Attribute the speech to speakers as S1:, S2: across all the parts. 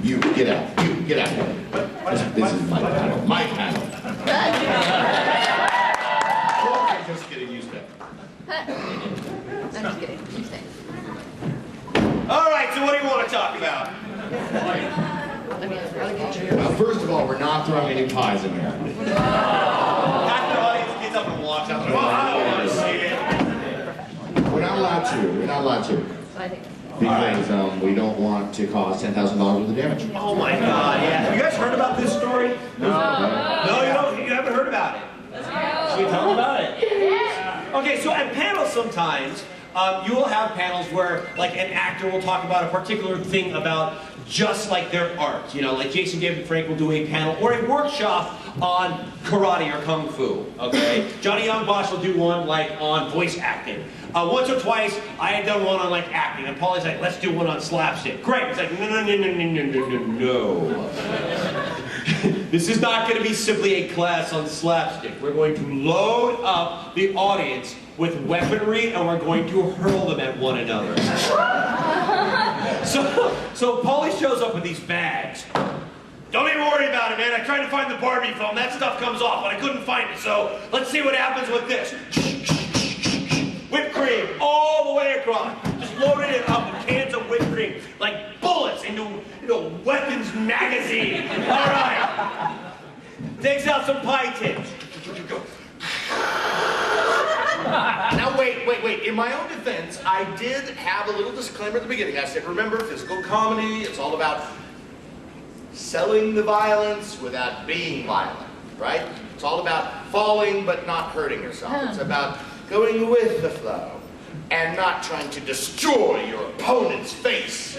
S1: You get out. You get out. This is my panel. My panel. I'm just kidding. You stay.
S2: I'm just kidding. You stay.
S3: All right. So what do you want to talk about?
S1: First of all, we're not throwing any pies in here.
S3: Half the audience gets up and walks out. Oh, I don't want to see it.
S1: We're not allowed to. We're not allowed to. Because we don't want to cause $10,000 worth of damage.
S3: Oh my God! Yeah. Have you guys heard about this story?
S1: No.
S3: No, you don't. You haven't heard about it. Can you tell them about it? Okay, so at panels sometimes, you will have panels where like an actor will talk about a particular thing about just like their art. You know, like Jason David Frank will do a panel or a workshop on karate or kung fu. Okay, Johnny Young Bosch will do one like on voice acting. Once or twice, I had done one on like acting, and Paulie's like, "Let's do one on slapstick." Great. It's like, no. This is not going to be simply a class on slapstick. We're going to load up the audience with weaponry, and we're going to hurl them at one another. So Paulie shows up with these bags. Don't even worry about it, man. I tried to find the Barbie film. That stuff comes off, but I couldn't find it. So let's see what happens with this. Whipped cream all the way across. Just loaded it up with cans of whipped cream, like bullets into weapons magazine. All right. Takes out some pie tins.
S1: Now wait. In my own defense, I did have a little disclaimer at the beginning. I said, remember, physical comedy, it's all about selling the violence without being violent, right? It's all about falling but not hurting yourself. It's about going with the flow and not trying to destroy your opponent's face.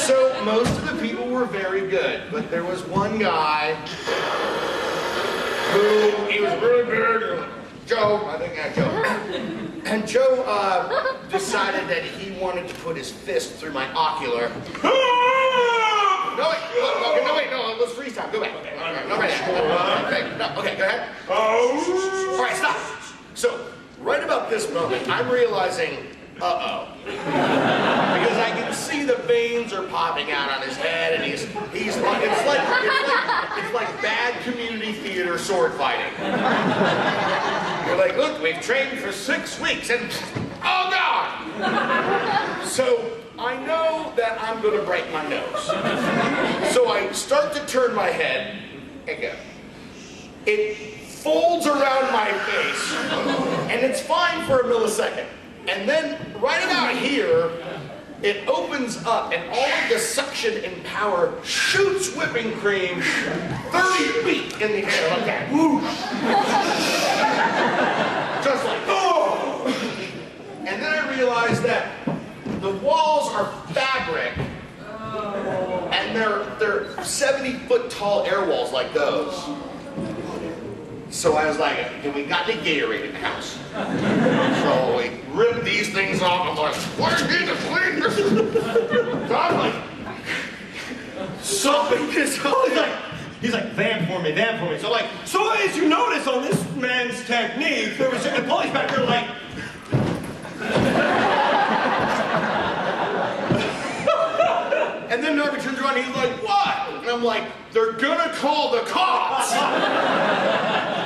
S1: So most of the people were very good, but there was one guy who, he was really big. Joe, I think Joe. And Joe decided that he wanted to put his fist through my ocular. No, let's freeze time. Go back. No, right now. Okay, go ahead. All right, stop. So, right about this moment, I'm realizing, uh-oh. Because I can see the veins are popping out on his head, and he's like, it's like bad community theater sword fighting. You're like, look, we've trained for 6 weeks, and oh God! So I know that I'm going to break my nose. So I start to turn my head, again. It folds around my face, and it's fine for a millisecond. And then, right about here, it opens up, and all of the suction and power shoots whipping cream 30 feet in the air like that. Whoosh! Just like, oh! And then I realized that the walls are fabric, and they're 70-foot tall air walls like those. So I was like, we got the Gatorade in the house. So we ripped these things off. I'm like, what do you need to clean this? So I'm like, sopping this up.
S3: He's like, vamp for me. So like, so as you notice on this man's technique, there was, and Paulie's back there like,
S1: and then Norby turns around and he's like, what? And I'm like, they're gonna call the cops.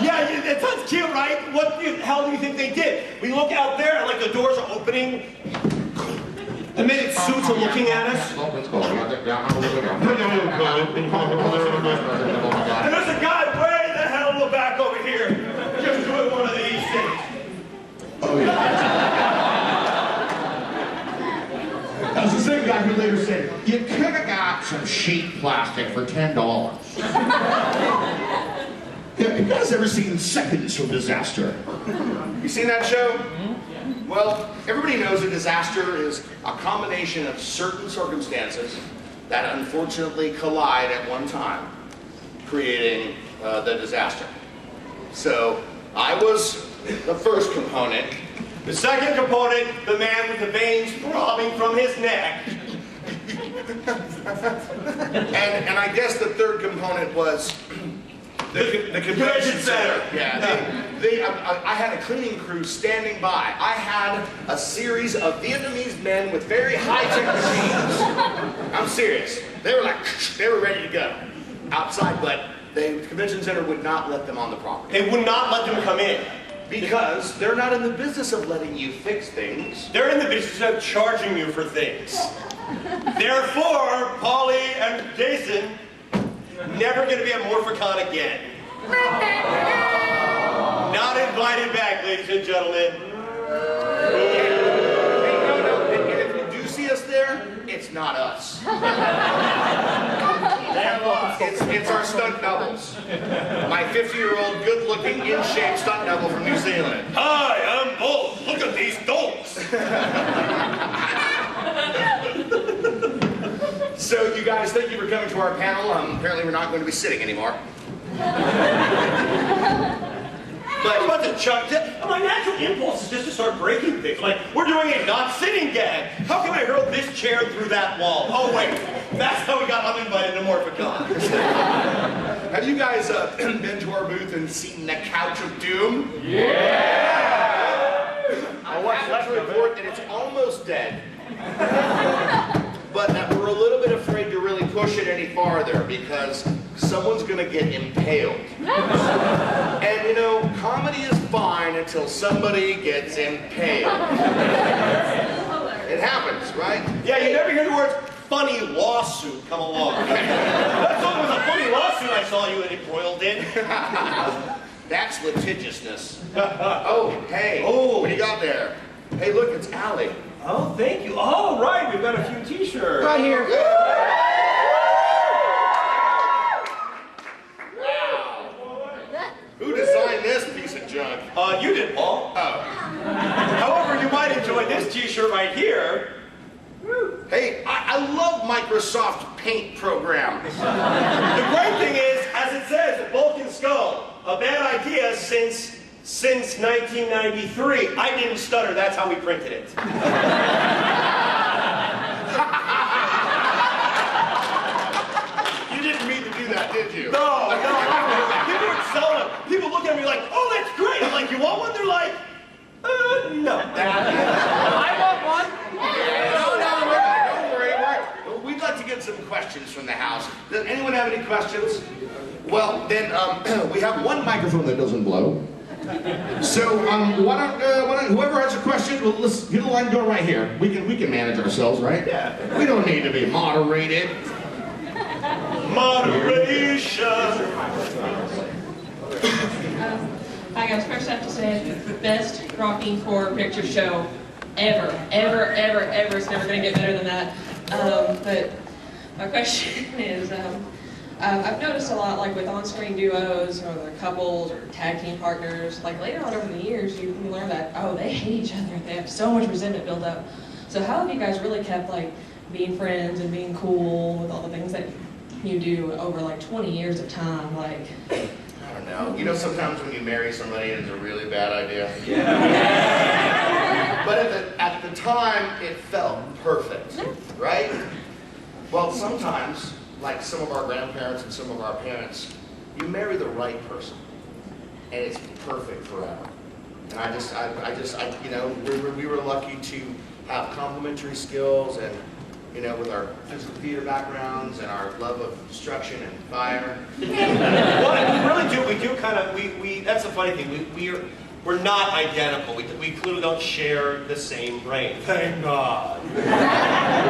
S3: yeah, it sounds cute, right? What the hell do you think they did? We look out there and like the doors are opening. The minute suits are looking at us. And there's a guy way the hell in the back over here just doing one of these things.
S1: Oh yeah. That was the same guy who later said, you could have got some sheet plastic for $10. Yeah, you guys ever seen Seconds from Disaster? You seen that show? Well, everybody knows a disaster is a combination of certain circumstances that unfortunately collide at one time, creating the disaster. So, I was the first component.
S3: The second component, the man with the veins throbbing from his neck.
S1: and I guess the third component was The convention center. Yeah, I had a cleaning crew standing by. I had a series of Vietnamese men with very high-tech machines. I'm serious. They were ready to go outside, but the convention center would not let them on the property.
S3: They would not let them come in.
S1: Because they're not in the business of letting you fix things.
S3: They're in the business of charging you for things. Therefore, Polly and Jason, never going to be at Morphicon again. Not invited back, ladies and gentlemen.
S1: Hey, no, and if you do see us there, it's not us. It's our stunt doubles. My 50-year-old, good-looking, in-shape stunt double from New Zealand.
S3: Hi, I'm Bolt. Look at these dolts.
S1: So, you guys, thank you for coming to our panel. Apparently, we're not going to be sitting anymore.
S3: But what the chuck? My natural impulse is just to start breaking things. Like, we're doing a not-sitting gag. How can I hurl this chair through that wall? Oh, wait. That's how we got uninvited to Morphicon.
S1: Have you guys been to our booth and seen the Couch of Doom?
S3: Yeah!
S1: I want to report that it's almost dead. But we're a little bit afraid to really push it any farther because someone's going to get impaled. And you know, comedy is fine until somebody gets impaled. It happens, right?
S3: Yeah, you never hear the words funny lawsuit come along. That's what was a funny lawsuit I saw you embroiled in.
S1: That's litigiousness. Oh, hey. Oh, what do you got there? Hey, look, it's Allie.
S3: Oh, thank you. Oh, right, we've got a few t-shirts.
S2: Right here.
S1: Who designed this piece of junk?
S3: You did, Paul.
S1: Oh.
S3: However, you might enjoy this t-shirt right here.
S1: Hey, I love Microsoft Paint program.
S3: The great thing is, as it says, Vulcan Skull, a bad idea since 1993. I didn't stutter, that's how we printed it.
S1: You didn't mean to do that, did you?
S3: No. People would sell them. People look at me like, oh, that's great. I'm like, you want one? They're like, no.
S2: I want one.
S1: No, don't worry. We'd like to get some questions from the house. Does anyone have any questions? Well, then we have one microphone that doesn't blow. So why don't whoever has a question, well, let's get a line going right here. We can manage ourselves, right?
S3: Yeah.
S1: We don't need to be moderated.
S3: Moderation.
S4: Hi guys, first I have to say it's the best rocking horror picture show ever. It's never going to get better than that. But my question is, I've noticed a lot, like with on-screen duos or the couples or tag team partners, like later on over the years, you learn that, oh, they hate each other. They have so much resentment built up. So how have you guys really kept like being friends and being cool with all the things that you do over like 20 years of time? Like,
S1: I don't know. You know, sometimes when you marry somebody, it's a really bad idea.
S3: Yeah.
S1: But at the time, it felt perfect, right? Well, sometimes, like some of our grandparents and some of our parents, you marry the right person, and it's perfect forever. And I you know, we were lucky to have complementary skills, and you know, with our physical theater backgrounds and our love of destruction and fire.
S3: Well, we really do. We do kind of. We. That's the funny thing. We're not identical. We clearly don't share the same brain. Thank God. The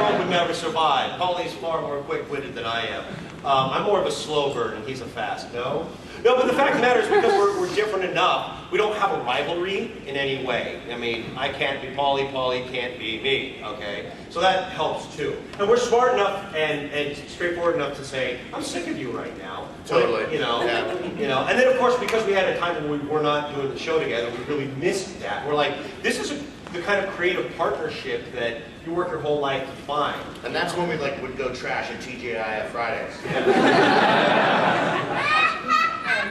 S3: world would never survive. Paulie's far more quick-witted than I am. I'm more of a slow bird, and he's a fast. No, but the fact of the matter is, because we're different enough, we don't have a rivalry in any way. I mean, I can't be Paulie, Paulie can't be me, okay? So that helps too. And we're smart enough and straightforward enough to say, I'm sick of you right now.
S1: Totally.
S3: You know,
S1: Yeah.
S3: you know. And then of course, because we had a time when we were not doing the show together, we really missed that. We're like, this is the kind of creative partnership that you work your whole life to find.
S1: And that's when we would go trash at TGI Fridays.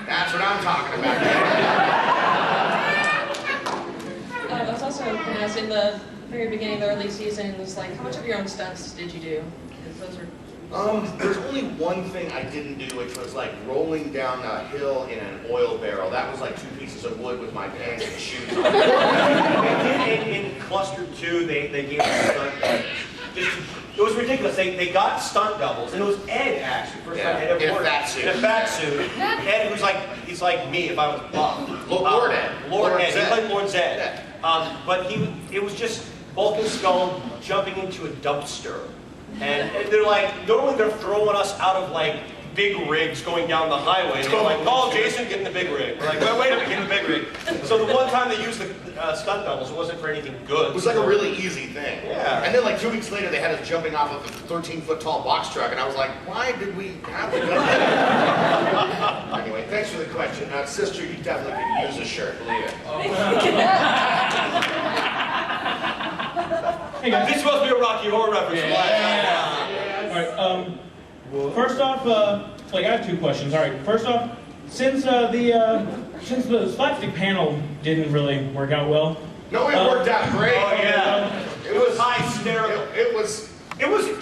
S1: That's what I'm talking about.
S4: I was also going to ask, in the very beginning of the early seasons, like how much of your own stunts did you do? Because those are
S1: There's only one thing I didn't do, which was like rolling down a hill in an oil barrel. That was like 2 pieces of wood with my pants and shoes on.
S3: They did in Cluster 2, they gave us stunt it was ridiculous. They got stunt doubles, and it was Ed actually. First time Ed ever
S1: in a
S3: worked.
S1: fat suit.
S3: In a fat suit. Ed was like, he's like me if I was buff.
S1: Lord Ed.
S3: Lord Ed.
S1: Zed.
S3: He played Lord Zed.
S1: Yeah.
S3: But it was just Bulk and Skull jumping into a dumpster. And they're like, normally they're throwing us out of like big rigs going down the highway. And they're like, oh, Jason, get in the big rig. We're like, well, wait a minute, get in the big rig. So the one time they used the stunt doubles, it wasn't for anything good.
S1: It was like a really easy thing.
S3: Yeah.
S1: And then like 2 weeks later, they had us jumping off of a 13-foot tall box truck, and I was like, why did we have to go there? Anyway, thanks for the question. Sister, you definitely could use a shirt, believe it.
S2: Hey guys.
S3: This is supposed to be a Rocky Horror reference.
S2: Alright, first off, like I have 2 questions. Alright, first off, since the slapstick panel didn't really work out well.
S1: No, it worked out great.
S3: Oh yeah. It was hysterical.
S1: It was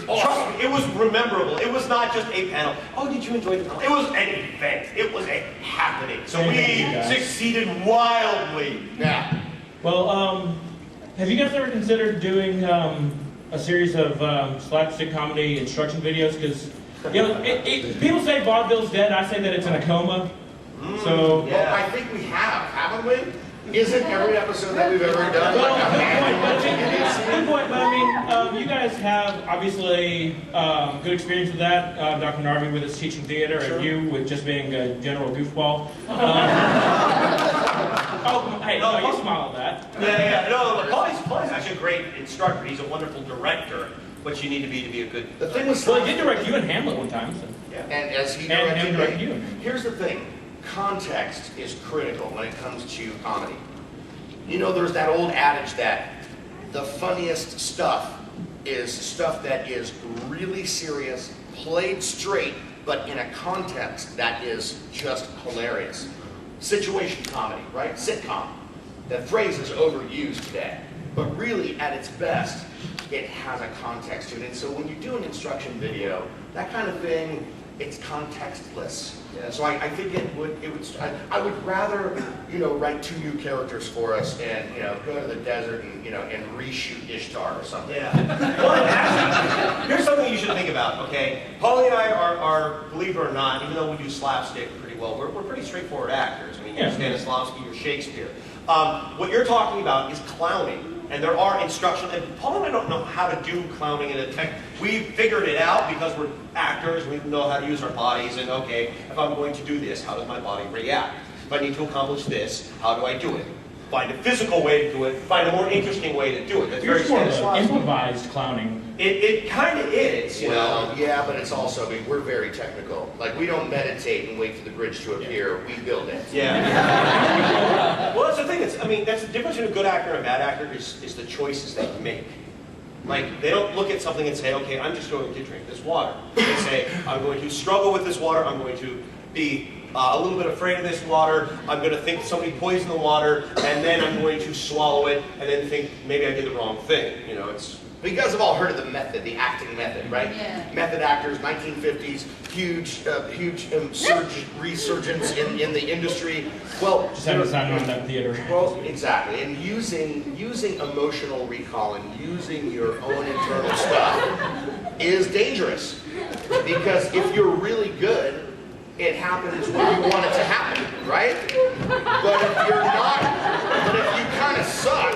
S3: awesome. It was memorable. It was not just a panel. Oh, did you enjoy the panel? It was an event. It was a happening. So we succeeded wildly.
S1: Yeah.
S2: Well, have you guys ever considered doing a series of slapstick comedy instruction videos? Because you know, people say vaudeville's dead. I say that it's in a coma. So
S1: Well, I think we have, haven't we? Isn't every episode that we've ever done like a
S2: good point, but I mean, you guys have obviously good experience with that. Dr. Narvi with his teaching theater, and you with just being a general goofball. Oh, hey, no, you smile at that.
S3: Yeah. No, Paulie's actually a great instructor. He's a wonderful director. What you need to be a good.
S1: The thing was,
S2: Well, he did direct you in Hamlet one time. So.
S3: Yeah.
S1: and as he
S2: And
S1: directed
S2: you.
S1: me, here's the thing. Context is critical when it comes to comedy. You know, there's that old adage that the funniest stuff is stuff that is really serious, played straight, but in a context that is just hilarious. Situation comedy, right? Sitcom. That phrase is overused today, but really at its best, it has a context to it. And so when you do an instruction video, that kind of thing, it's contextless. Yeah, so I think I would rather, write 2 new characters for us and, go to the desert and, and reshoot Ishtar or something.
S3: Yeah. Well, actually, here's something you should think about, okay? Paulie and I are, believe it or not, even though we do slapstick pretty well, we're pretty straightforward actors. I mean, you're Stanislavski, you're Shakespeare. What you're talking about is clowning. And there are instructions, and Paul and I don't know how to do clowning in a tech. We figured it out because we're actors, we know how to use our bodies, and okay, if I'm going to do this, how does my body react? If I need to accomplish this, how do I do it? Find a physical way to do it, find a more interesting way to do it. That's very Stanislavski.
S2: Improvised clowning.
S3: It kind of is, you know?
S1: Yeah, but it's also, we're very technical. Like, we don't meditate and wait for the bridge to appear, we build it.
S3: Yeah. Well, that's the thing. That's the difference between a good actor and a bad actor is the choices that you make. Like, they don't look at something and say, okay, I'm just going to drink this water. They say, I'm going to struggle with this water, I'm going to be a little bit afraid of this water, I'm going to think somebody poisoned the water, and then I'm going to swallow it, and then think maybe I did the wrong thing.
S1: You guys have all heard of the method, the acting method, right?
S4: Yeah.
S1: Method actors, 1950s, huge resurgence in the industry. Well,
S2: Just had to sign on that theater.
S1: Well, exactly, and using emotional recall and using your own internal stuff is dangerous, because if you're really good, it happens when you want it to happen, right? But if you're not, but if you kind of suck,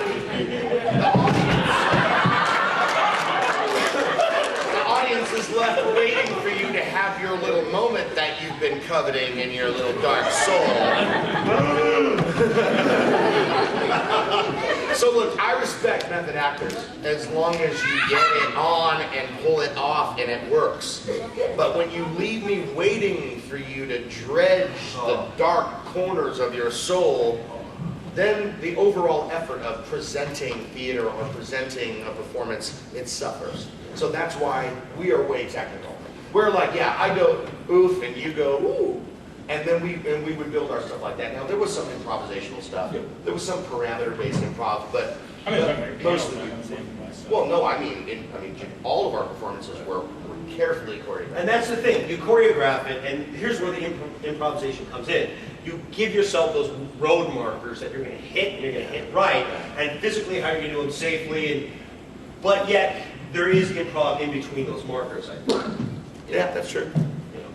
S1: the audience is left waiting for you to have your little moment that you've been coveting in your little dark soul. So look, I respect method actors as long as you get it on and pull it off and it works. But when you leave me waiting for you to dredge the dark corners of your soul, then the overall effort of presenting theater or presenting a performance, it suffers. So that's why we are way technical. We're like, yeah, I go oof and you go ooh. And then we would build our stuff like that. Now, there was some improvisational stuff. There was some parameter-based improv, but
S2: I mean,
S1: Most of the well, no, I mean, all of our performances were carefully choreographed.
S3: And that's the thing, you choreograph it, and here's where the improvisation comes in. You give yourself those road markers that you're going to hit, and you're going to hit right, and physically how you're going to do them safely, but yet there is improv in between those markers, I think.
S1: Yeah, that's true.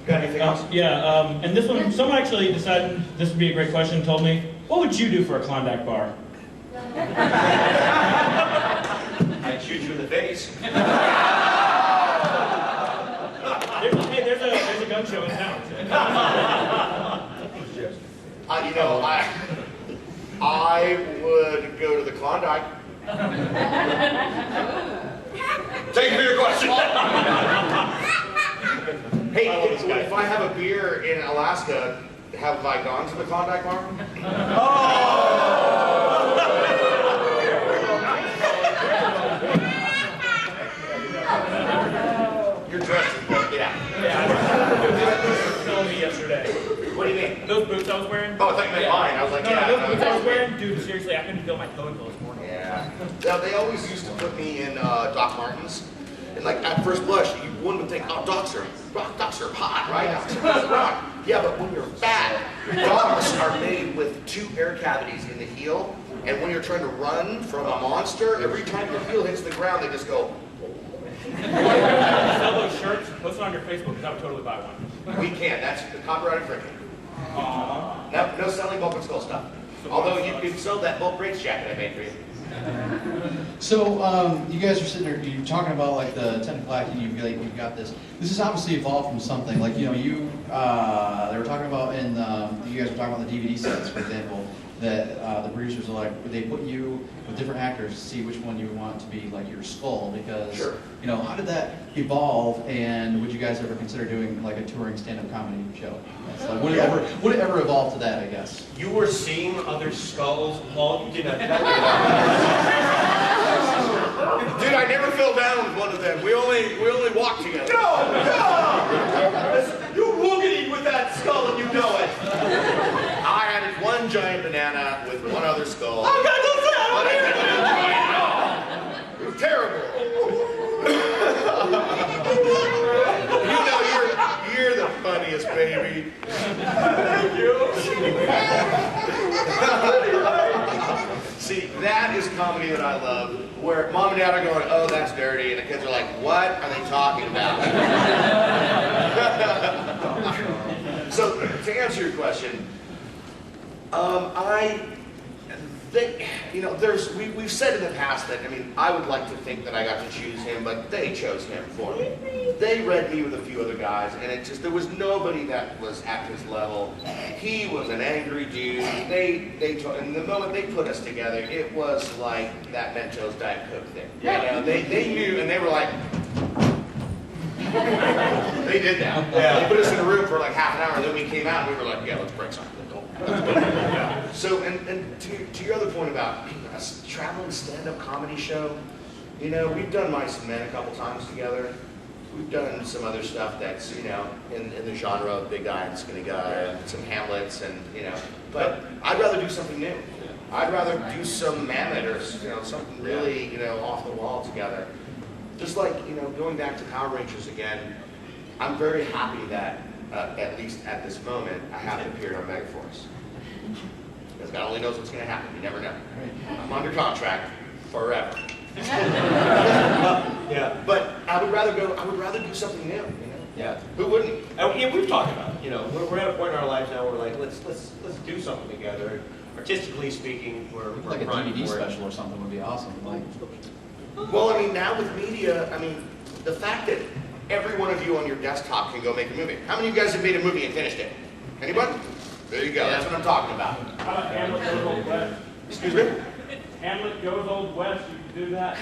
S1: Got anything else?
S2: Yeah, and this one, someone actually decided this would be a great question, told me, what would you do for a Klondike bar?
S3: I'd shoot you in the face.
S2: There's a gun show in town.
S1: You know, I would go to the Klondike. Thank you for your question. Hey, if I have a beer in Alaska, have I gone to the Klondike bar? You're dressed as well. Get out.
S2: Telling me yesterday.
S1: What do you mean?
S2: Those boots I was wearing?
S1: Oh, I thought you meant mine. I was like,
S2: No,
S1: yeah.
S2: those boots I was wearing? Dude, seriously, I couldn't feel my toe until this morning.
S1: Yeah. Now, they always used to put me in Doc Martens. And like at first blush, one would think, oh, docs are hot, right? Docs are rock. Yeah, but when you're fat, docs are made with 2 air cavities in the heel. And when you're trying to run from a monster, every time your heel hits the ground, they just go.
S2: Sell those shirts, post it on your Facebook, because I would totally buy one.
S1: We can't. That's the copyright infringement. No selling bulk and skull stuff. Although you could sell that bulk race jacket I made for you.
S5: So you guys are sitting there, you're talking about like the technical acting, you've got this. This has obviously evolved from something like, you know, they were talking about you guys were talking about the DVD sets, for example, that the producers are like, they put you with different actors to see which one you want to be like your skull, because,
S1: Sure.
S5: you know, how did that evolve, and would you guys ever consider doing like a touring stand-up comedy show? So would it ever evolve to that, I guess?
S3: You were seeing other skulls, Paul. You did not.
S1: Dude, I never fell down with one of them. We only walked together.
S3: No! You woogity with that skull and you know it.
S1: I had one giant banana with one other skull.
S3: Oh, God, don't say that!
S1: But I didn't enjoy it at all. It was terrible. You know, you're the funniest, baby.
S3: Thank you.
S1: See, that is comedy that I love, where mom and dad are going, oh, that's dirty, and the kids are like, what are they talking about? So, to answer your question, we've said in the past that, I mean, I would like to think that I got to choose him, but they chose him for me. They read me with a few other guys, and there was nobody that was at his level. He was an angry dude. And the moment they put us together, it was like that Mentos Diet Coke thing. You know, they knew, and they were like, they did that.
S3: Yeah.
S1: They put us in a room for like half an hour, and then we came out, and we were like, yeah, let's break something. So, and to your other point about a traveling stand-up comedy show, you know, we've done Mice and Men a couple times together. We've done some other stuff that's, you know, in the genre of big guy and skinny guy, and some Hamlets, and, you know, but I'd rather do something new. I'd rather do some Mammoth or, you know, something really, you know, off the wall together. Just like, you know, going back to Power Rangers again, I'm very happy that, at least at this moment, I haven't appeared on Megaforce. Because God only knows what's going to happen. You never know. I'm under contract forever.
S3: Yeah.
S1: But I would rather do something new. You know?
S3: Yeah.
S1: Who wouldn't?
S3: And we've talked about it. You know, we're at a point in our lives now where we're like, let's do something together. Artistically speaking, we're
S5: Like a
S3: primed
S5: DVD
S3: for it.
S5: special or something would be awesome. Like,
S1: Well, I mean, now with media, I mean, the fact that every one of you on your desktop can go make a movie. How many of you guys have made a movie and finished it? Anybody? There you go. That's what I'm talking about.
S2: Hamlet goes Old West.
S1: Excuse me?
S2: Hamlet goes Old West, you can do that.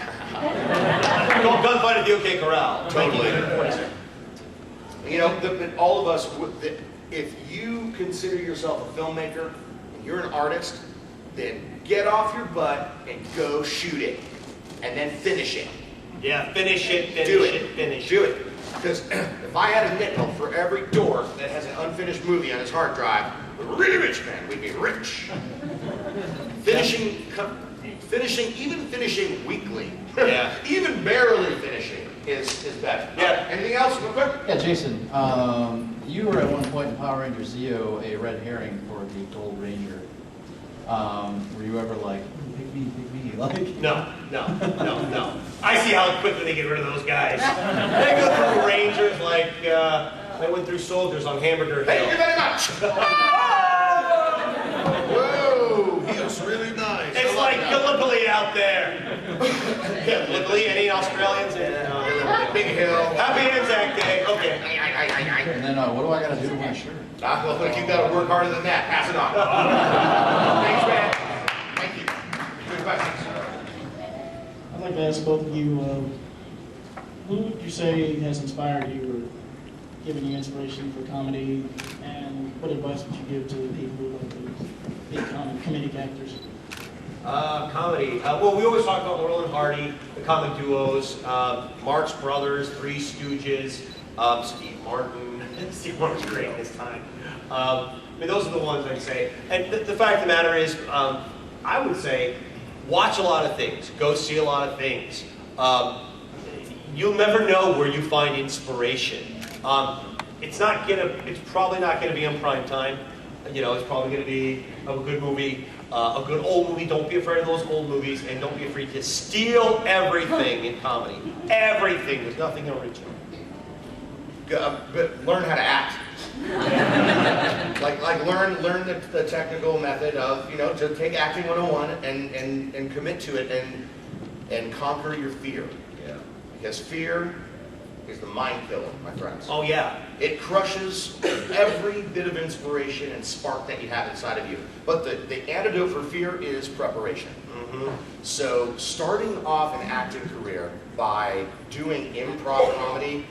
S3: Gunfight at the OK Corral.
S1: Totally. You know, all of us, if you consider yourself a filmmaker and you're an artist, then get off your butt and go shoot it. And then finish it.
S3: Yeah, finish it, finish
S1: Do
S3: it,
S1: it.
S3: finish
S1: Do
S3: it.
S1: it. Because if I had a nickel for every dork that has an unfinished movie on his hard drive, a really rich man, we'd be rich. finishing, even finishing weekly,
S3: Yeah.
S1: even barely finishing is better.
S3: Yeah.
S1: Anything else, real quick?
S5: Yeah, Jason, you were at one point in Power Rangers Zeo a red herring for the Gold Ranger. Were you ever like, pick me, like?
S3: No. I see how quickly they get rid of those guys. They go through Rangers like they went through soldiers on Hamburger
S1: Thank you
S3: Hill.
S1: very much. Whoa, he was really nice.
S3: It's like Gallipoli out there. Gallipoli, any Australians?
S1: Big Hill.
S3: Happy Anzac Day. Okay.
S5: And then what do I gotta do to win? Sure.
S1: Well, look, you've got to work harder than that. Pass it on. Thanks, man. Thank you. Good questions.
S6: I'd like to ask both of you, who would you say has inspired you or given you inspiration for comedy, and what advice would you give to people who like to be comedic actors?
S3: Comedy. Well, we always talk about Laurel and Hardy, the comic duos, Marx Brothers, Three Stooges, Steve Martin. Steve Martin's great this time. I mean, those are the ones I'd say. And the fact of the matter is, I would say, watch a lot of things. Go see a lot of things. You'll never know where you find inspiration. It's probably not gonna be on prime time. You know, it's probably gonna be a good movie, a good old movie. Don't be afraid of those old movies, and don't be afraid to steal everything in comedy. Everything. There's nothing original.
S1: But learn how to act. like learn the technical method of, you know, to take acting 101 and commit to it and conquer your fear.
S3: Yeah.
S1: Because fear is the mind killer, my friends.
S3: Oh yeah.
S1: It crushes every bit of inspiration and spark that you have inside of you. But the antidote for fear is preparation. So starting off an acting career by doing improv comedy,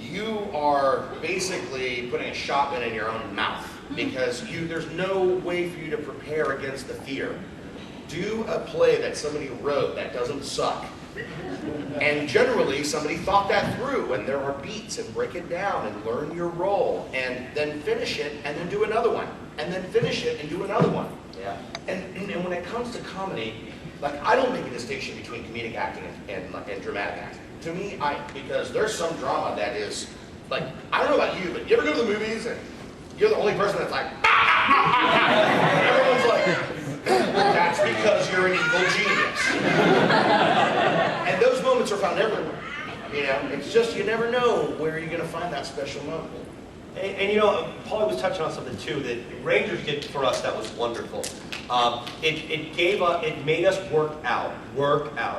S1: you are basically putting a shotgun in your own mouth, because there's no way for you to prepare against the fear. Do a play that somebody wrote that doesn't suck. And generally, somebody thought that through, and there are beats, and break it down, and learn your role, and then finish it, and then do another one, and then finish it, and do another one.
S3: Yeah.
S1: And when it comes to comedy, like, I don't make a distinction between comedic acting and dramatic acting. To me, because there's some drama that is, like, I don't know about you, but you ever go to the movies and you're the only person that's like, everyone's like, that's because you're an evil genius. And those moments are found everywhere. You know, it's just, you never know where you're going to find that special moment.
S3: And you know, Paulie was touching on something too that Rangers did for us that was wonderful. It made us work out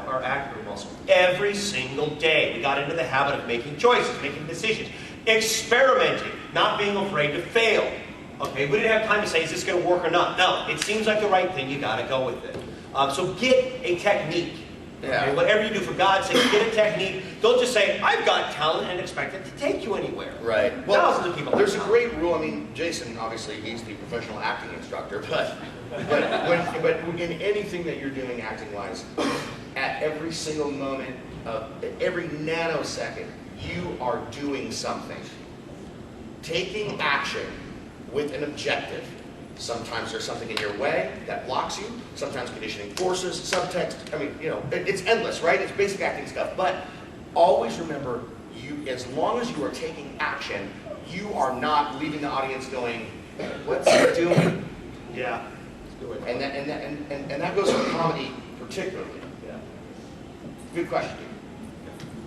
S3: our acting muscle every single day. We got into the habit of making choices, making decisions, experimenting, not being afraid to fail. Okay, we didn't have time to say, is this going to work or not? No, it seems like the right thing, you got to go with it. So get a technique.
S1: Yeah.
S3: Okay, whatever you do, for God's sake, get a technique. Don't just say, I've got talent, and expect it to take you anywhere.
S1: Right.
S3: Thousands of people.
S1: There's a great rule. I mean, Jason, obviously, he's the professional acting instructor, but in anything that you're doing acting-wise, at every single moment, every nanosecond, you are doing something. Taking action with an objective. Sometimes there's something in your way that blocks you. Sometimes conditioning forces, subtext. I mean, you know, it's endless, right? It's basic acting stuff. But always remember, as long as you are taking action, you are not leaving the audience going, "What's he doing?"
S3: Yeah.
S1: And that goes for comedy particularly.
S3: Yeah.
S1: Good question.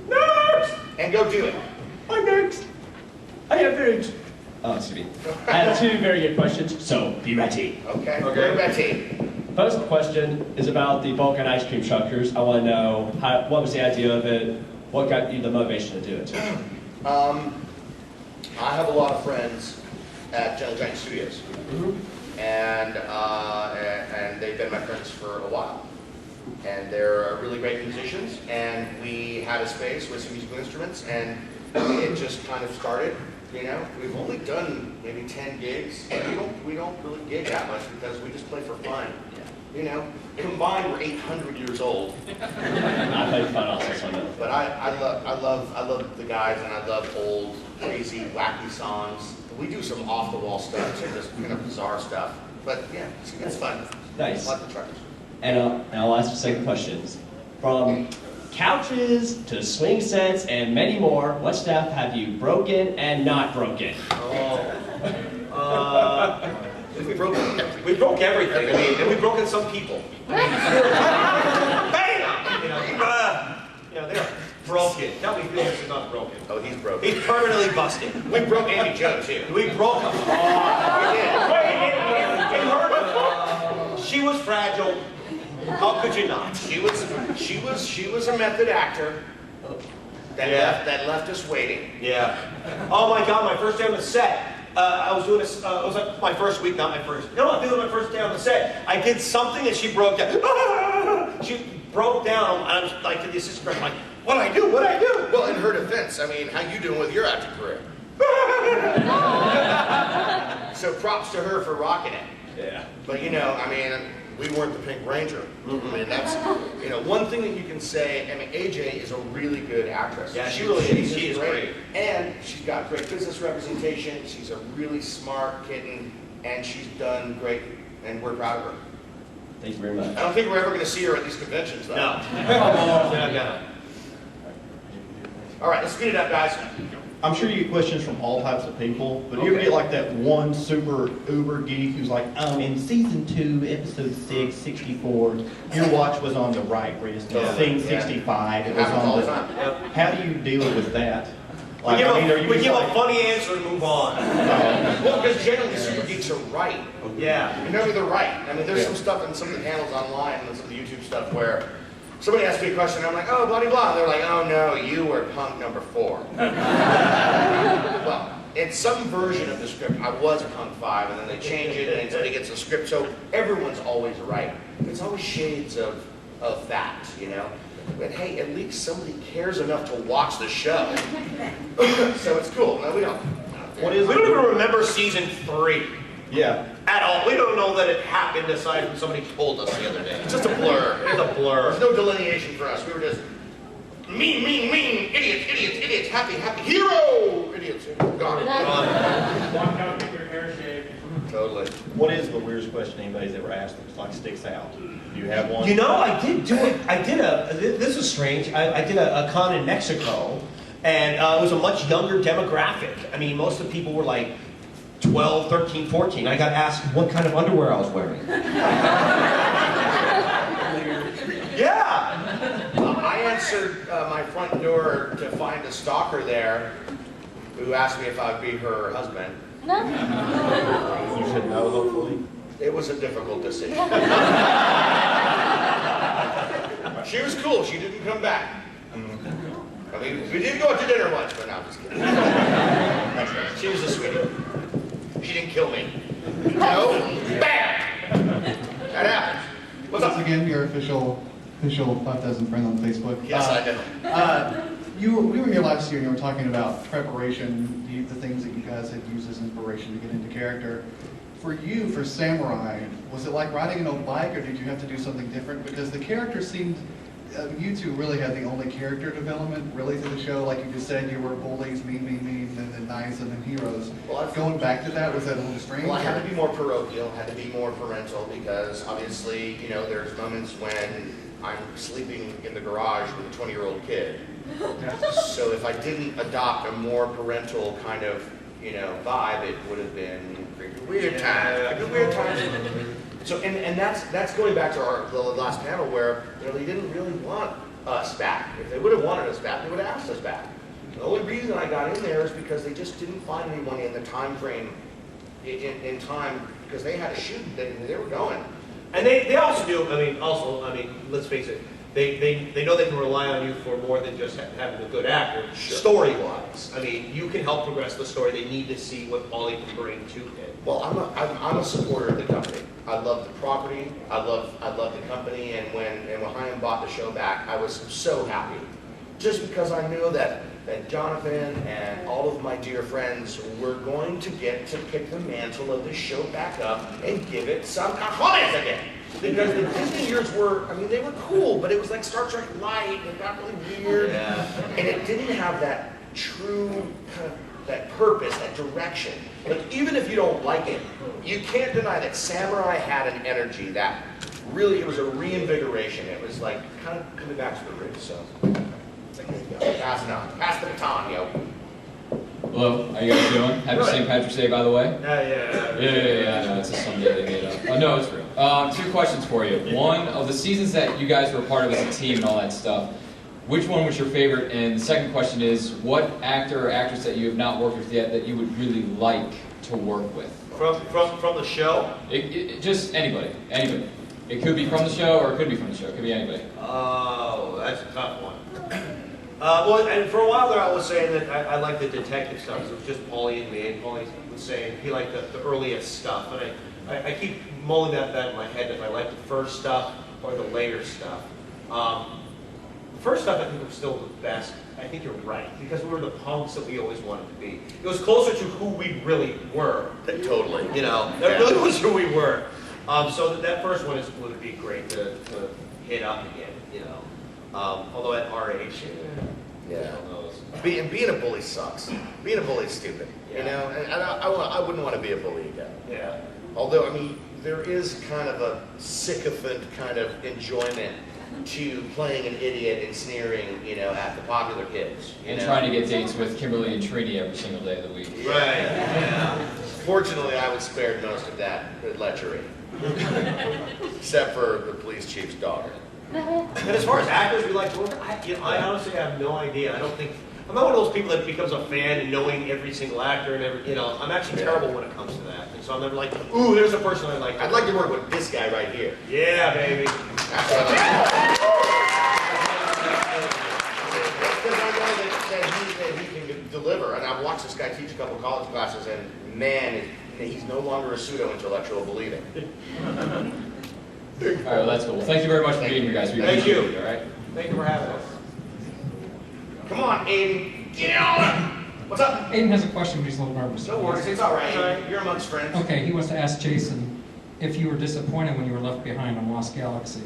S3: Next!
S1: And go do it.
S3: I'm next. I have next.
S7: Oh, excuse me. I have two very good questions, so be ready.
S1: Okay. We're ready.
S7: First question is about the Vulcan ice cream truckers. I want to know what was the idea of it? What got you the motivation to do it?
S1: I have a lot of friends at Gentle Giant Studios, and they've been my friends for a while. And they're really great musicians, and we had a space with some musical instruments, and it just kind of started. You know, we've only done maybe 10 gigs. We don't really gig that much because we just play for fun. You know, combined we're 800 years old.
S7: I played fun also, so I know.
S1: But I love the guys, and I love old, crazy, wacky songs. We do some off the wall stuff, some just kind of bizarre stuff. But yeah, it's fun.
S7: Nice.
S1: I like the truckers.
S7: and I'll ask the second questions. From couches to swing sets and many more, what stuff have you broken and not broken?
S3: We broke everything. I mean, and we've broken some people. Bam! They're broken. Tell me this is not broken.
S1: Oh, he's broken.
S3: He's permanently busted.
S1: We broke Andy Joe, too.
S3: We broke him.
S1: We did.
S3: It hurt. She was fragile. How could you not?
S1: She was a method actor that left us waiting.
S3: Yeah. Oh my God, my first day on the set. I was doing this, it was like my first week, not my first. No, I think it was my first day on the set. I did something and she broke down. She broke down, and I was like to the assistant director, like, what'd I do? What'd I do?
S1: Well, in her defense, I mean, how you doing with your acting career? So props to her for rocking it.
S3: Yeah.
S1: But I mean, we weren't the Pink Ranger. I mean, that's, one thing that you can say, I mean, AJ is a really good actress.
S3: Yeah, she really is. She is
S1: great. And she's got great business representation. She's a really smart kitten, and she's done great, and we're proud of her.
S7: Thank you very much.
S1: I don't think we're ever going to see her at these conventions, though.
S3: No. Yeah.
S1: All right, let's speed it up, guys.
S8: I'm sure you get questions from all types of people, but do you ever get like that one super uber geek who's like, in season 2, episode 6, 64, your watch was on the right wrist.
S1: Yeah.
S8: Scene 65, it was
S1: Happens all
S8: on
S1: the
S8: the.
S1: time.
S8: How do you deal with that?
S3: We give,
S8: are you
S3: we
S8: just
S3: give
S8: like,
S3: a funny answer and move on.
S1: Well, because generally super geeks are right.
S3: Yeah.
S1: They're right. I mean, there's some stuff in some of the panels online and some of the YouTube stuff where somebody asks me a question, and I'm like, oh, blah, blah, blah. They're like, oh, no, you were punk number 4. Well, in some version of the script, I was punk 5, and then they change it, and somebody gets a script. So everyone's always right. It's always shades of fact, But hey, at least somebody cares enough to watch the show. So it's cool. No, we don't.
S3: We don't even remember season 3.
S8: Yeah.
S3: At all. We don't know that it happened aside from somebody told us the other day.
S1: It's just a blur.
S3: It's a blur.
S1: There's no delineation for us. We were just mean, idiots, happy, hero, idiots. Gone.
S2: Walk out, get your hair shaved.
S1: Totally.
S8: What is the weirdest question anybody's ever asked that like sticks out? Do you have one?
S3: I did do it. This was strange. I did a con in Mexico, and it was a much younger demographic. I mean, most of the people were like 12, 13, 14. I got asked what kind of underwear I was wearing. Yeah.
S1: I answered my front door to find a stalker there who asked me if I'd be her husband.
S8: You said no, hopefully.
S1: It was a difficult decision. She was cool. She didn't come back. I mean, we did go out to dinner once, but no, I'm just kidding. She was a sweetie. She didn't kill me. No, bam! That happens. What's up?
S9: Once again, your official 5,000 friend on Facebook.
S1: Yes, I know.
S9: We were here last year and you were talking about preparation, the things that you guys had used as inspiration to get into character. For you, for Samurai, was it like riding an old bike, or did you have to do something different? Because the character seemed, you two really had the only character development really to the show. Like you just said, you were bullies, mean, and then nice, and then heroes.
S1: Well,
S9: going back to that, was that a little strange?
S1: Well, I had to be more parochial, had to be more parental, because obviously, there's moments when I'm sleeping in the garage with a 20-year-old kid. So if I didn't adopt a more parental kind of, vibe, it would have been weird times. Weird times. So, and that's going back to the last panel where, they didn't really want us back. If they would have wanted us back, they would have asked us back. The only reason I got in there is because they just didn't find anyone in the time frame, in time, because they had a shoot, they were going.
S3: And they also do, let's face it, they know they can rely on you for more than just having a good actor,
S1: Sure.
S3: story-wise. I mean, you can help progress the story. They need to see what Paulie can bring to it.
S1: Well, I'm a supporter of the company. I love the property. I love the company. And when Chaim bought the show back, I was so happy, just because I knew that Jonathan and all of my dear friends were going to get to pick the mantle of the show back up and give it some cojones again. Because the Disney years were, they were cool, but it was like Star Trek Light, and it got really weird.
S3: Yeah.
S1: And it didn't have that true kind of, that purpose, that direction. Like, even if you don't like it, you can't deny that Samurai had an energy that really, it was a reinvigoration. It was like kind of coming back to the roots. So, there you go. Pass it on. Pass the baton, yo.
S10: Hello, how you guys doing? Happy St. Patrick's Day, by the way.
S3: Yeah.
S10: No, it's a Sunday they made up. Oh, no, it's real. 2 questions for you. One, of the seasons that you guys were a part of as a team and all that stuff, which one was your favorite? And the second question is, what actor or actress that you have not worked with yet that you would really like to work with?
S3: From the show?
S10: Just anybody. Anybody. It could be from the show or it could be from the show. It could be anybody.
S3: Oh, that's a tough one. Well, and for a while there, I was saying that I like the detective stuff. It was just Paulie and me, and Paulie was saying he liked the earliest stuff. And I keep mulling that in my head if I like the first stuff or the later stuff. The first stuff I think was still the best. I think you're right, because we were the punks that we always wanted to be. It was closer to who we really were.
S1: Totally.
S3: You know, that really was who we were. So that first one would be great to hit up again, you know. Although at our age,
S1: yeah. Being a bully sucks. Being a bully is stupid.
S3: Yeah.
S1: You know, and I wouldn't want to be a bully again.
S3: Yeah.
S1: Although, I mean, there is kind of a sycophant kind of enjoyment to playing an idiot and sneering, you know, at the popular kids.
S10: And trying to get dates with Kimberly and Trini every single day of the week.
S3: Right. Yeah.
S1: Fortunately, I was spared most of that lechery. Except for the police chief's daughter.
S3: And as far as actors we like to work, I honestly have no idea. I'm not one of those people that becomes a fan and knowing every single actor and every, you know, I'm actually terrible when it comes to that. And so I'm never like, ooh, there's a person I like.
S1: I'd like to work with this guy right here.
S3: Yeah, baby.
S1: That's what I like. Because I know that he can deliver. And I've watched this guy teach a couple college classes, and man, he's no longer a pseudo-intellectual believing.
S10: All right, well, that's cool. Well, thank you very much for being here, guys. We
S3: Thank
S10: appreciate
S3: you.
S10: it, all right?
S3: Thank you for having us.
S1: Come on, Aiden. Get on! What's up?
S11: Aiden has a question, but he's a little nervous.
S1: No worries, it's all right. Aiden. You're amongst friends.
S11: Okay, he wants to ask Jason if you were disappointed when you were left behind on Lost Galaxy.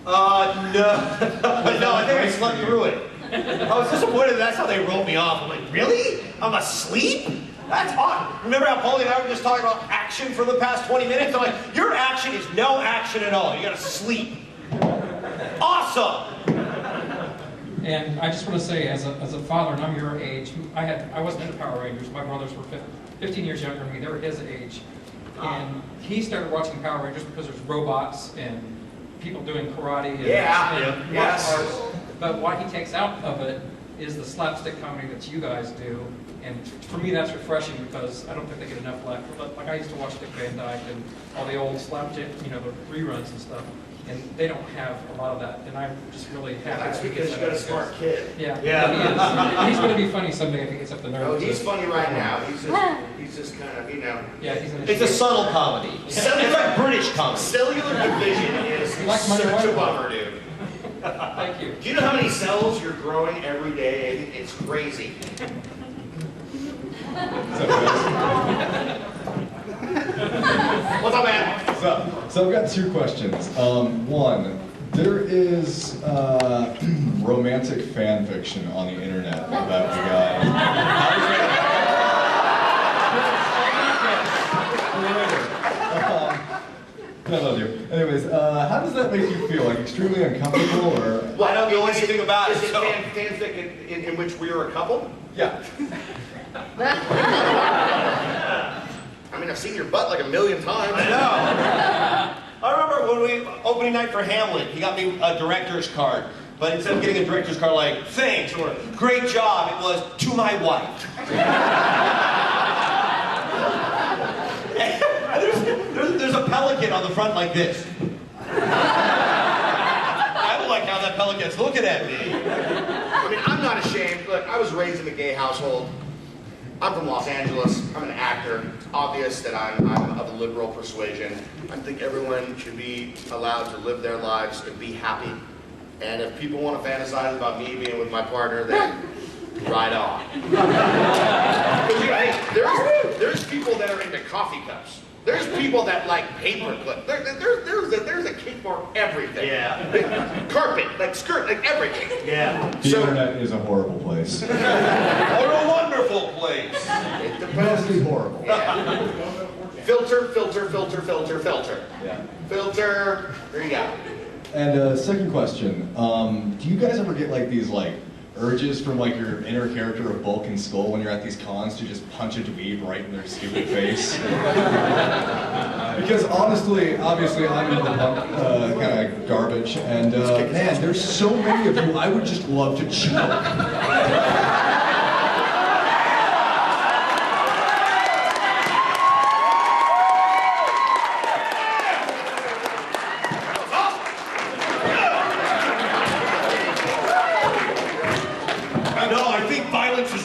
S3: No. No, I think I slept through it. I was disappointed that's how they wrote me off. I'm like, really? I'm asleep? That's odd. Remember how Paulie and I were just talking about action for the past 20 minutes? I'm like, your action is no action at all. You gotta sleep. Awesome!
S11: And I just want to say, as a father, and I'm your age, I wasn't into Power Rangers. My brothers were 15 years younger than me. They were his age. And he started watching Power Rangers because there's robots and people doing karate and martial arts. But what he takes out of it is the slapstick comedy that you guys do. And for me, that's refreshing because I don't think they get enough left. But like I used to watch Dick Van Dyke and all the old slapstick, you know, the reruns and stuff. And they don't have a lot of that. And I'm just really happy.
S1: That's because you got a smart kid.
S11: Yeah.
S3: Yeah.
S11: He is. He's going to be funny someday if he gets up the nerve.
S1: Oh, he's funny right now. He's just kind of, you know.
S11: Yeah, he's in
S3: It's a subtle comedy. It's like British comedy.
S1: Cellular division is
S11: Like
S1: such
S11: Money
S1: a
S11: White.
S1: bummer, dude.
S11: Thank you.
S1: Do you know how many cells you're growing every day? It's crazy. What's up, man?
S12: So I've got 2 questions. One, there is romantic fan fiction on the internet about you guys. I love you. Anyways, how does that make you feel? Like extremely uncomfortable, or?
S3: Well, I don't know anything about it.
S1: Is it
S3: So.
S1: fanfic in which we are a couple?
S12: Yeah.
S1: I mean, I've seen your butt like 1,000,000 times.
S3: I know. I remember when opening night for Hamlet, he got me a director's card. But instead of getting a director's card like, thanks, or great job, it was, to my wife. There's a pelican on the front like this. I don't like how that pelican's looking at me.
S1: I mean, I'm not ashamed. Look, I was raised in a gay household. I'm from Los Angeles. I'm an actor. It's obvious that I'm of a liberal persuasion. I think everyone should be allowed to live their lives and be happy. And if people want to fantasize about me being with my partner, then right on. Because, you know, hey, there's people that are into coffee cups. There's people that like paper clips. There's a kid for everything.
S3: Yeah.
S1: Carpet, like skirt, like everything.
S3: Yeah.
S12: The internet is a horrible place.
S3: What a wonderful place.
S1: It depends.
S12: Mostly horrible.
S1: Yeah. filter, filter, filter, filter, filter.
S12: Yeah.
S1: Filter, there you go.
S12: And second question, do you guys ever get like these like urges from like your inner character of Bulk and Skull when you're at these cons to just punch a dweeb right in their stupid face? Because honestly, obviously I'm into the punk kind of garbage, and man, there's so many of you, I would just love to choke.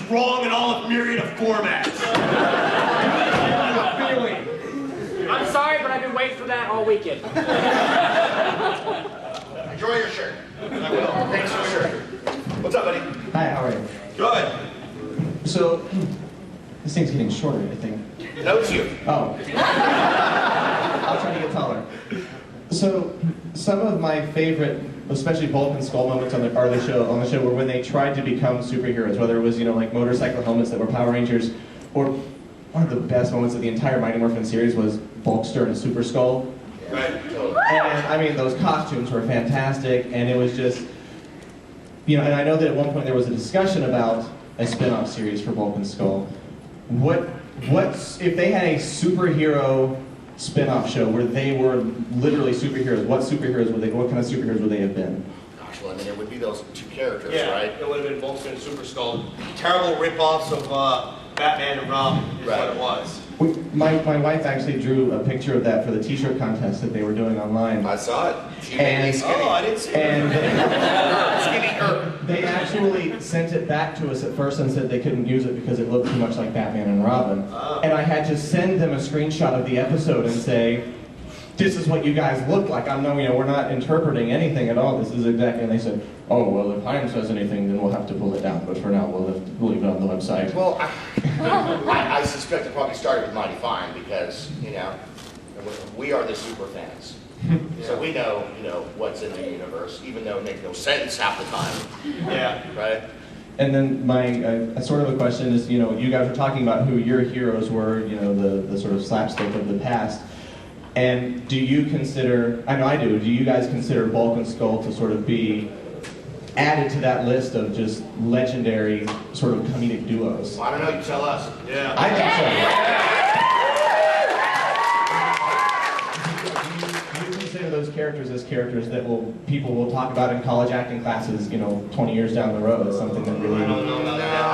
S3: Wrong in all of myriad of formats.
S13: I'm sorry, but I've been waiting for that all weekend.
S1: Enjoy your shirt. I will. Thanks for the shirt. What's up, buddy?
S14: Hi, how are you?
S3: Good.
S14: So, this thing's getting shorter, I think.
S1: No, it's you.
S14: Oh. I'll try to get taller. So, some of my favorite, especially Bulk and Skull moments on the show were when they tried to become superheroes, whether it was, you know, like motorcycle helmets that were Power Rangers, or one of the best moments of the entire Mighty Morphin series was Bulkster and Super Skull.
S1: Right, totally.
S14: And I mean, those costumes were fantastic, and it was just, you know, and I know that at one point there was a discussion about a spin-off series for Bulk and Skull. What if they had a superhero spin-off show where they were literally superheroes? What kind of superheroes would they have been?
S1: Gosh, well, I mean, it would be those two characters,
S3: Yeah,
S1: right?
S3: it would have been Bolster and Super Skull. Terrible rip-offs of Batman and Robin is what it was.
S14: My wife actually drew a picture of that for the t-shirt contest that they were doing online.
S1: I saw it. She made me skinny.
S3: Oh, I didn't see
S14: and
S1: skinny
S14: they actually sent it back to us at first and said they couldn't use it because it looked too much like Batman and Robin.
S3: Oh.
S14: And I had to send them a screenshot of the episode and say, this is what you guys look like. I know, you know, we're not interpreting anything at all. This is exactly, and they said, oh, well, if Hein says anything, then we'll have to pull it down. But for now, we'll leave it on the website.
S1: Well, I suspect it probably started with Mighty Fine because, you know, we are the super fans. So we know, you know, what's in the universe, even though it makes no sense half the time.
S3: Yeah.
S1: Right?
S14: And then my sort of a question is, you know, you guys were talking about who your heroes were, you know, the sort of slapstick of the past. And do you consider, I know I do you guys consider Bulk and Skull to sort of be added to that list of just legendary sort of comedic duos?
S1: Well, I don't know, you tell us.
S3: Yeah.
S14: I think so. Do you consider those characters as characters that people will talk about in college acting classes, you know, 20 years down the road as something that really...
S3: I don't know about that.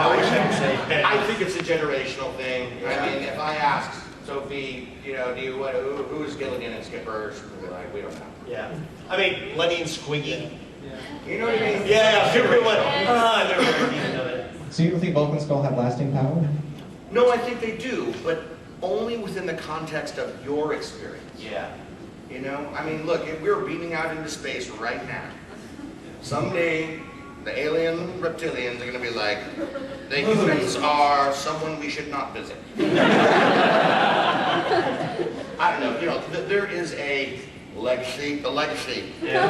S1: I think it's a generational thing. I mean, if I asked Sophie, you know, who is Gilligan and Skipper? Like, we don't know.
S3: Yeah. I mean, Lenny and Squiggy.
S1: You know what I mean?
S3: Yeah, Skipper went, I never even know it.
S14: So you don't think Bulk and Skull have lasting power?
S1: No, I think they do, but only within the context of your experience.
S3: Yeah.
S1: You know, I mean, look, if we're beaming out into space right now, someday the alien reptilians are going to be like, the humans are someone we should not visit. I don't know, you know, there is a legacy, the legacy.
S3: Yeah.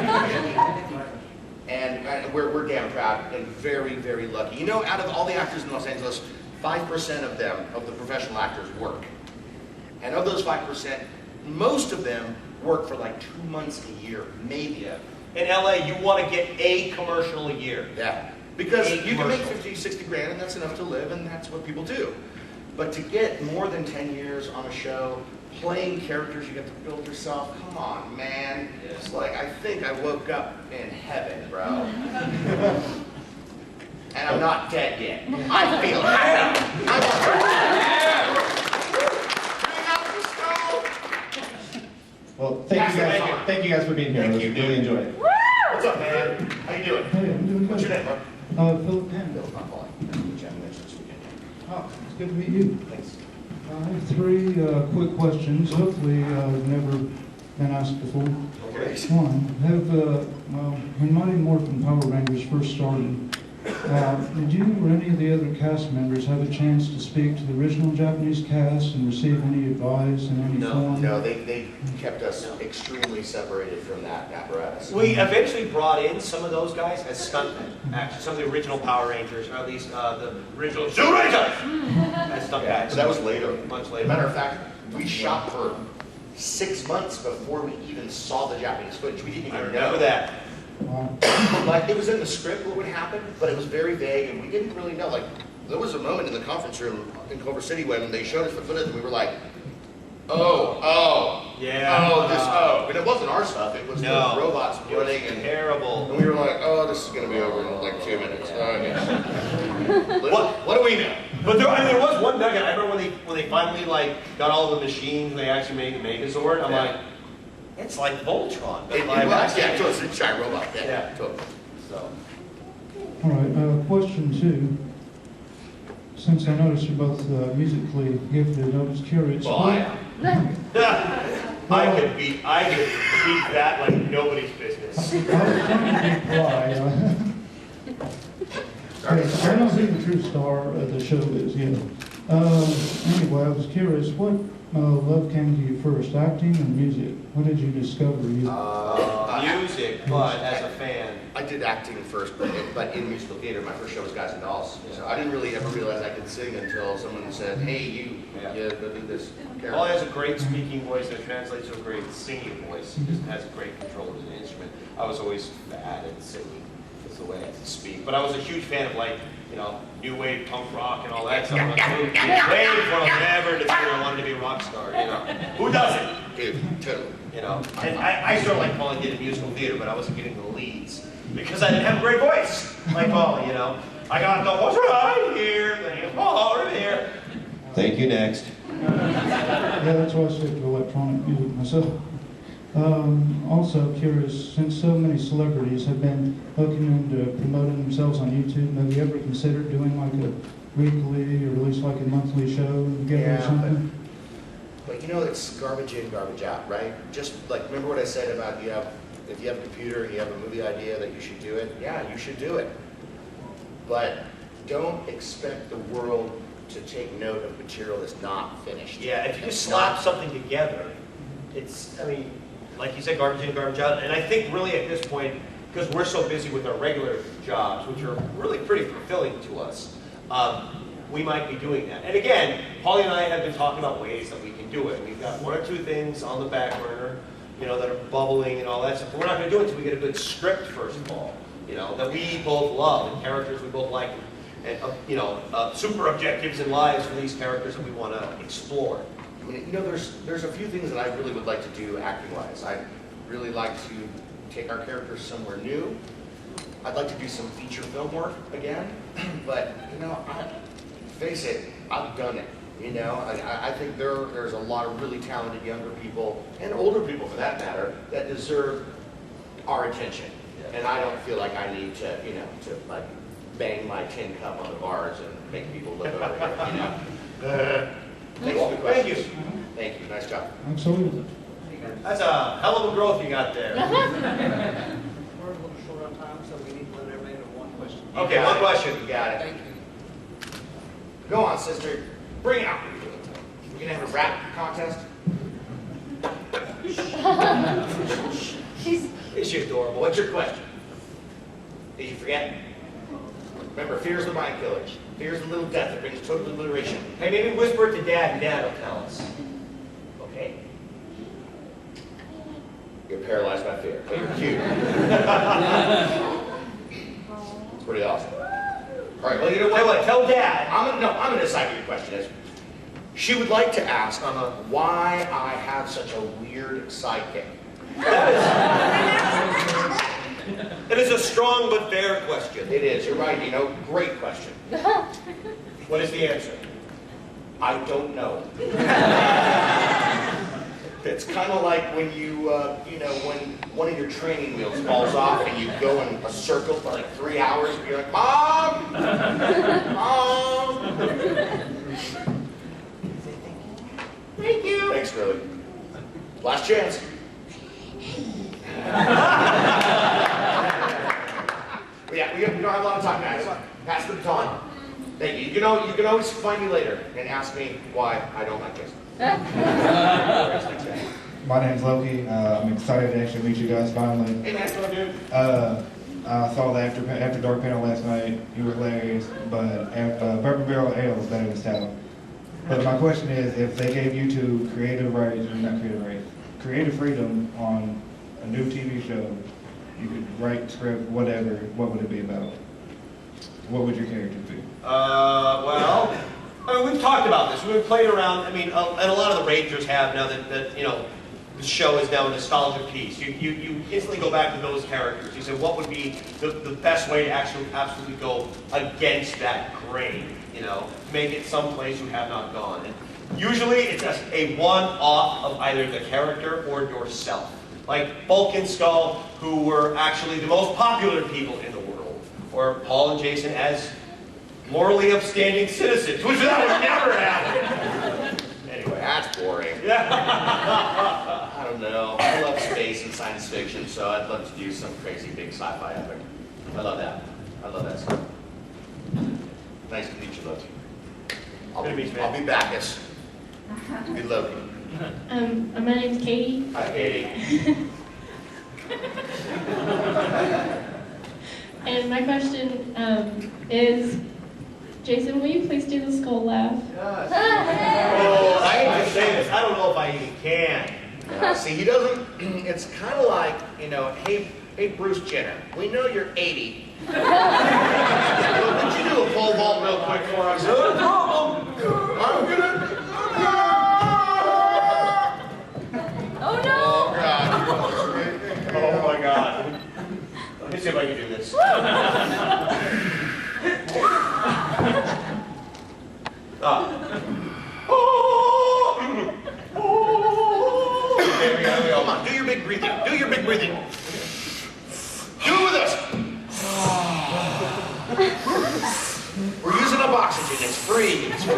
S1: And we're damn proud and very, very lucky. You know, out of all the actors in Los Angeles, 5% of them, of the professional actors, work. And of those 5%, most of them work for like 2 months a year, maybe.
S3: Yeah. In LA, you want to get a commercial a year.
S1: Yeah. Because you can make 50, 60 grand, and that's enough to live, and that's what people do. But to get more than 10 years on a show, playing characters you get to build yourself, come on, man.
S3: Yeah.
S1: It's like, I think I woke up in heaven, bro. And I'm not dead yet. I feel happy.
S14: Well, thank you guys for being here. I really enjoyed it.
S1: What's up, man? How you doing?
S15: Hey, I'm doing good.
S1: What's your name, bro?
S15: Philip Campbell. Oh, it's good to meet you.
S1: Thanks.
S15: I have three quick questions. Hopefully, never been asked before.
S1: Okay.
S15: One, when Mighty Morphin Power Rangers first started, Did you or any of the other cast members have a chance to speak to the original Japanese cast and receive any advice in any form?
S1: No, they kept us extremely separated from that apparatus.
S3: We eventually brought in some of those guys as stuntmen. Actually, some of the original Power Rangers, or at least the original Zoo Rangers as stunt guys.
S1: But that was later.
S3: Much later.
S1: Matter of fact, we shot for 6 months before we even saw the Japanese footage. We didn't even know
S3: that.
S15: Wow.
S1: Like, it was in the script what would happen, but it was very vague, and we didn't really know. Like, there was a moment in the conference room in Culver City when they showed us the footage, and we were like,
S3: yeah.
S1: But it wasn't our stuff. It was the robots running and
S3: terrible.
S1: And we were like, oh, this is going to be over in like 2 minutes. What do we know?
S3: But there was one nugget. I remember when they finally like got all the machines, they actually made the Megazord. I'm like, it's like Voltron. But live action.
S1: Yeah, it's a giant robot. Yeah, totally.
S3: So.
S15: All right, question 2. Since I noticed you're both musically gifted, I was curious.
S3: Well, I could beat that like nobody's business.
S15: I was trying to be polite. I know who the true star of the show is, yeah. Anyway, I was curious, what love came to you first, acting or music? What did you discover?
S3: Music, but as a fan.
S1: I did acting first, but in musical theater. My first show was Guys and Dolls. So I didn't really ever realize I could sing until someone said, hey, you go do this character.
S3: Paul has a great speaking voice that translates to a great singing voice. He just has great control of the instrument. I was always bad at singing. That's the way I speak. But I was a huge fan of new wave punk rock and all that stuff. Way from never to figure I wanted to be a rock star, Who doesn't?
S1: Dude, totally.
S3: And I sort of like Paul and did musical theater, but I wasn't getting the leads because I didn't have a great voice like Paul, I got the voice right here, then Paul right here.
S14: Thank you, next.
S15: Yeah, that's why I stick to electronic music myself. Also curious, since so many celebrities have been looking into promoting themselves on YouTube, have you ever considered doing like a weekly or at least like a monthly show together or something?
S1: But it's garbage in, garbage out, right? Just like, remember what I said about if you have a computer and you have a movie idea that you should do it, yeah, you should do it. But don't expect the world to take note of material that's not finished.
S3: Yeah, if you just slap something together, like you said, garbage in, garbage out. And I think really at this point, because we're so busy with our regular jobs, which are really pretty fulfilling to us, we might be doing that. And again, Paulie and I have been talking about ways that we can do it. We've got 1 or 2 things on the back burner, that are bubbling and all that stuff. But we're not going to do it until we get a good script, first of all, that we both love and characters we both like, and super objectives in lives for these characters that we want to explore.
S1: There's a few things that I really would like to do acting-wise. I'd really like to take our characters somewhere new. I'd like to do some feature film work again, but face it, I've done it. I think there's a lot of really talented younger people and older people, for that matter, that deserve our attention. And I don't feel like I need to, to like bang my tin cup on the bars and make people look over here. Thank you. Thank you. Nice job.
S15: Absolutely.
S3: That's a hell of a growth you got there.
S16: We're a little short on time, so we need to limit everybody to one question.
S3: Okay, one question.
S1: You got it.
S16: Thank you.
S1: Go on, sister. Bring it out. We're going to have a rap contest. Is she adorable? What's your question? Did you forget? Remember, fear is the mind killer. Fear is the little death that brings total obliteration.
S3: Hey, maybe whisper it to Dad, and Dad will tell us.
S1: Okay. You're paralyzed by fear, but you're cute. It's pretty awesome. All right, well, you know what?
S3: Tell Dad.
S1: I'm going to decide what your question is. She would like to ask why I have such a weird sidekick.
S3: It is a strong but fair question.
S1: It is. You're right. Great question.
S3: What is the answer?
S1: I don't know. It's kind of like when when one of your training wheels falls off and you go in a circle for like 3 hours and you're like, Mom! Mom! Thank you. Thanks, Curly. Last chance. Yeah, we don't have a lot of time, guys. Pass the baton. Thank you. You can always find me later and ask me why I don't like this.
S17: My name's Loki. I'm excited to actually meet you guys finally.
S1: Hey man, what's up, dude?
S17: I saw the After Dark panel last night. You were hilarious, but Bourbon Barrel Ale is better than stout. But my question is, if they gave you two creative freedom on a new TV show, you could write, script, whatever, what would it be about? What would your character be?
S3: Well, I mean, we've talked about this. We've played around. I mean, and a lot of the Rangers have now that you know, the show is now a nostalgia piece. You instantly go back to those characters. You say, what would be the best way to actually absolutely go against that grain? You know, make it someplace you have not gone. And usually, it's a one-off of either the character or yourself. Like Bulk and Skull, who were actually the most popular people in the world, or Paul and Jason as morally upstanding citizens, which that would never happen.
S1: Anyway, that's boring.
S3: Yeah.
S1: I don't know. I love space and science fiction, so I'd love to do some crazy big sci-fi epic. I love that. I love that stuff. Nice to meet you, Loki. I'll be Bacchus. Be Loki.
S18: My name's Katie.
S1: Hi, Katie.
S18: And my question is, Jason, will you please do the skull laugh?
S3: Yes. Oh, I hate to say this. I don't know if I even can.
S1: See, he doesn't. It's kind of like, you know, hey, Bruce Jenner, we know you're 80. Would you do a pole vault real quick for us? No problem. I'm gonna.
S18: Oh no!
S1: Oh God.
S3: Oh my God. Let me see if I can do this.
S1: There we go. Come on, do your big breathing. Do your big breathing. Do it with us. We're using up oxygen. It's free. It's free.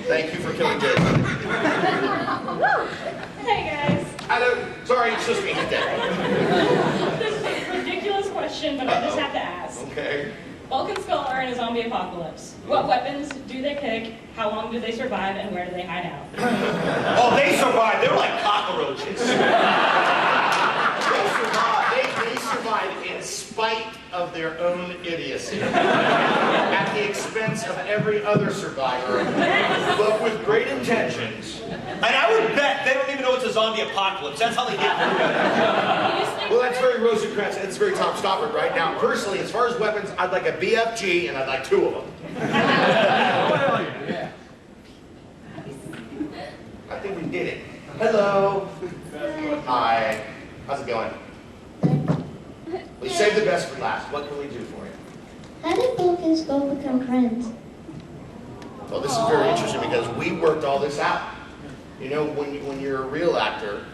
S1: Thank you for killing Jason.
S18: Hey guys.
S1: Hello. Sorry, it's just me. He's dead.
S18: This is a ridiculous question, but I just have to ask.
S1: Okay.
S18: Bulk and Skull are in a zombie apocalypse. What weapons do they pick? How long do they survive? And where do they hide out?
S3: Oh, they survive. They're like cockroaches.
S1: They survive in spite of their own idiocy. At the expense of every other survivor, but with great intentions.
S3: And I would bet they don't even know it's a zombie apocalypse. That's how they get through it.
S1: Well, that's very Rosencrantz, and it's very Tom Stoppard right now. Personally, as far as weapons, I'd like a BFG, and I'd like 2 of them. I think we did it. Hello. Hi. How's it going? We saved the best for last. What can we do for you?
S19: How did Bulk and Skull become friends?
S1: Well, this is very interesting because we worked all this out. You know, when you're a real actor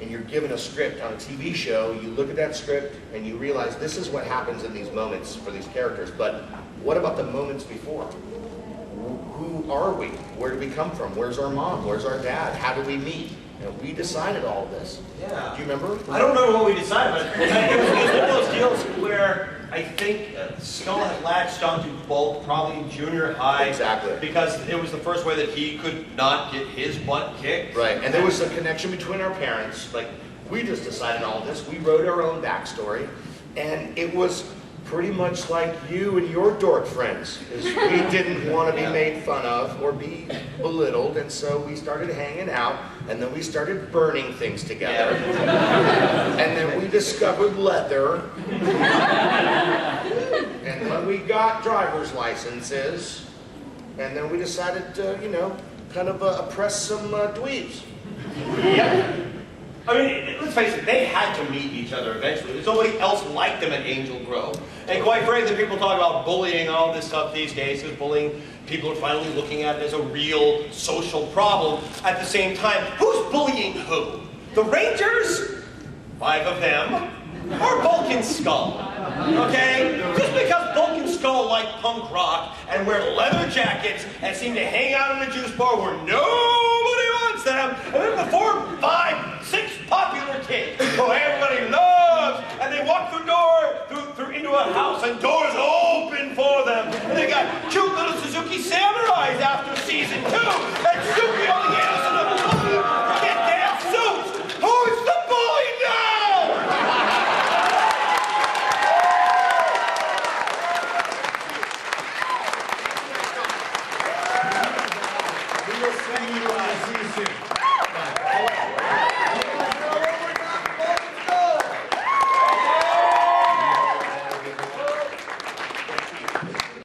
S1: and you're given a script on a TV show, you look at that script and you realize this is what happens in these moments for these characters. But what about the moments before? Who are we? Where do we come from? Where's our mom? Where's our dad? How did we meet? You know, we decided all of this.
S3: Yeah.
S1: Do you remember?
S3: I don't remember what we decided, but it was one of those deals where I think Skull had latched onto Bulk probably in junior high.
S1: Exactly.
S3: Because it was the first way that he could not get his butt kicked.
S1: Right, and there was a connection between our parents. Like, we just decided all this. We wrote our own backstory, and it was pretty much like you and your dork friends. Is we didn't want to be made fun of or be belittled, and so we started hanging out, and then we started burning things together. And then we discovered leather. And then we got driver's licenses. And then we decided to, you know, kind of oppress some dweebs. Yep.
S3: I mean, let's face it, they had to meet each other eventually. There's nobody else like them at Angel Grove. And quite frankly, people talk about bullying and all this stuff these days, because bullying, people are finally looking at it as a real social problem. At the same time, who's bullying who? The Rangers? 5 of them. Or Bulk and Skull? Okay? Just because Bulk and Skull like punk rock and wear leather jackets and seem to hang out in a juice bar where nobody wants them, and then the 4, 5, 6 popular kids who everybody loves, and they walk through into a house and doors open for them, and they got cute little Suzuki Samurais after season 2, and Suki